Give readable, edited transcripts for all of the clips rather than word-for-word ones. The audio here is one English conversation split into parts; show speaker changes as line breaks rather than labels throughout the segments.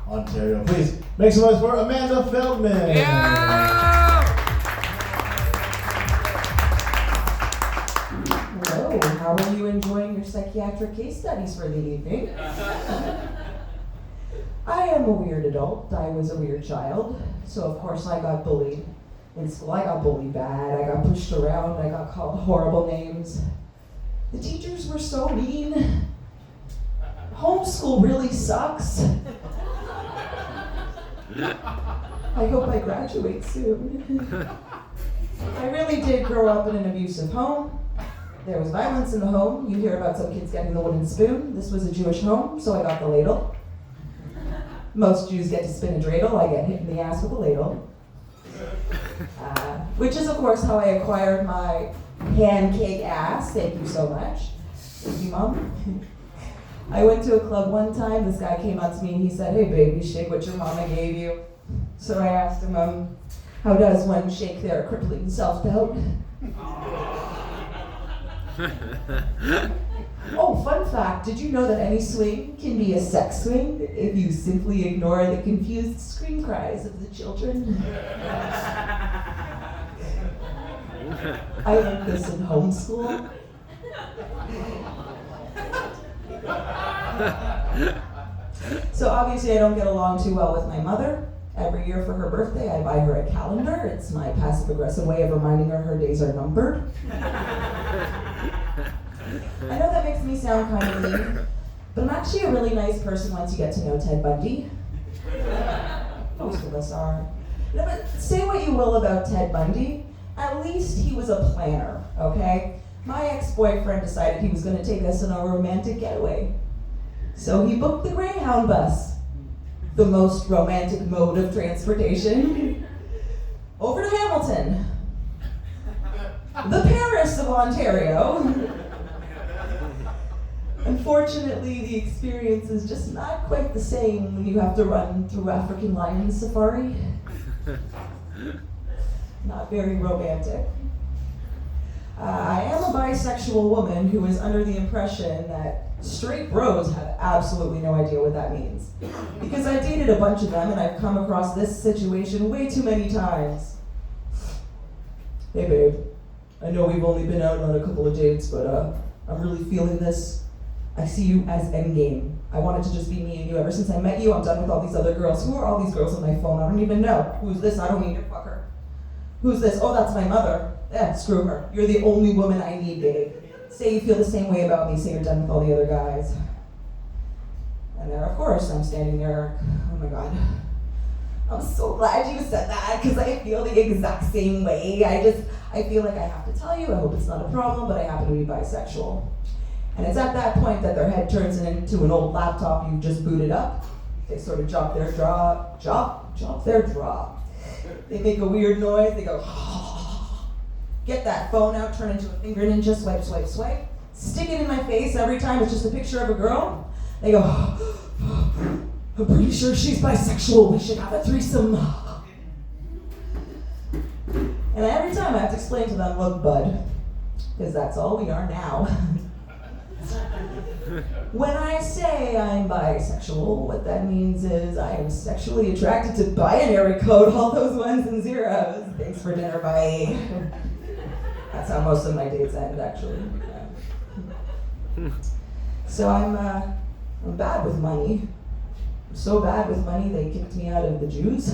Ontario. Please make some noise for Amanda Feldman.
Yeah!
Hello, how are you enjoying your psychiatric case studies for the evening? I am a weird adult. I was a weird child, so of course I got bullied. In school I got bullied bad, I got pushed around, I got called horrible names. The teachers were so mean. Homeschool really sucks. I hope I graduate soon. I really did grow up in an abusive home. There was violence in the home. You hear about some kids getting the wooden spoon. This was a Jewish home, so I got the ladle. Most Jews get to spin a dreidel. I get hit in the ass with a ladle. Which is, of course, how I acquired my pancake ass. Thank you so much. Thank you, Mom. I went to a club one time. This guy came up to me and he said, "Hey, baby, shake what your mama gave you." So I asked him, how does one shake their crippling self-doubt? Oh, fun fact, did you know that any swing can be a sex swing if you simply ignore the confused scream cries of the children? I learned this in homeschool. So obviously I don't get along too well with my mother. Every year for her birthday, I buy her a calendar. It's my passive-aggressive way of reminding her days are numbered. I know that makes me sound kind of mean, but I'm actually a really nice person once you get to know Ted Bundy. Most of us are. No, but say what you will about Ted Bundy, at least he was a planner, okay? My ex-boyfriend decided he was going to take us on a romantic getaway. So he booked the Greyhound bus, the most romantic mode of transportation, over to Hamilton, the Paris of Ontario. Unfortunately, the experience is just not quite the same when you have to run through African lion safari. Not very romantic. I am a bisexual woman who is under the impression that straight bros have absolutely no idea what that means. Because I've dated a bunch of them and I've come across this situation way too many times. "Hey babe, I know we've only been out on a couple of dates, but I'm really feeling this. I see you as endgame. I want it to just be me and you. Ever since I met you, I'm done with all these other girls. Who are all these girls on my phone? I don't even know. Who's this? I don't need to fuck her. Who's this? Oh, that's my mother. Screw her. You're the only woman I need, babe. Say you feel the same way about me. Say you're done with all the other guys." And then, of course, I'm standing there. Oh my God. I'm so glad you said that because I feel the exact same way. I feel like I have to tell you. I hope it's not a problem, but I happen to be bisexual. And it's at that point that their head turns into an old laptop you just booted up. They sort of drop their jaw. They make a weird noise. They go, get that phone out, turn into a finger ninja, swipe, swipe, swipe. Stick it in my face every time it's just a picture of a girl. They go, "I'm pretty sure she's bisexual. We should have a threesome." And every time I have to explain to them, "Look, bud, because that's all we are now." When I say I'm bisexual, what that means is I am sexually attracted to binary code, all those ones and zeros. Thanks for dinner, bye. That's how most of my dates end, actually. So I'm bad with money. I'm so bad with money, they kicked me out of the Jews.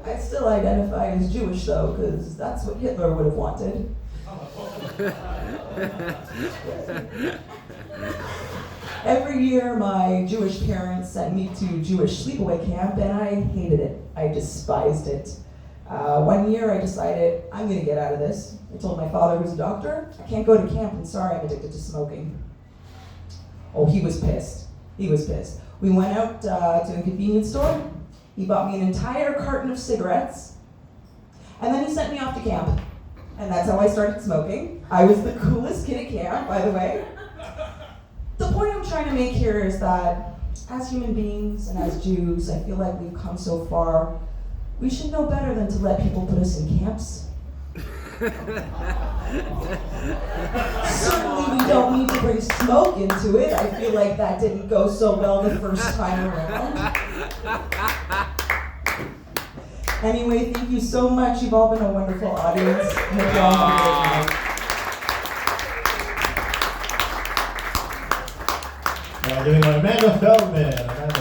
I still identify as Jewish, though, because that's what Hitler would have wanted. Every year, my Jewish parents sent me to Jewish sleepaway camp, and I hated it. I despised it. One year, I decided, I'm going to get out of this. I told my father, who's a doctor, I can't go to camp, and sorry, I'm addicted to smoking. Oh, he was pissed. He was pissed. We went out to a convenience store. He bought me an entire carton of cigarettes, and then he sent me off to camp. And that's how I started smoking. I was the coolest kid at camp, by the way. The point I'm trying to make here is that as human beings and as Jews, I feel like we've come so far. We should know better than to let people put us in camps. Certainly we don't need to bring smoke into it. I feel like that didn't go so well the first time around. Anyway, thank you so much. You've all been a wonderful audience. I hope you all have a great night.
Giving Amanda Feldman.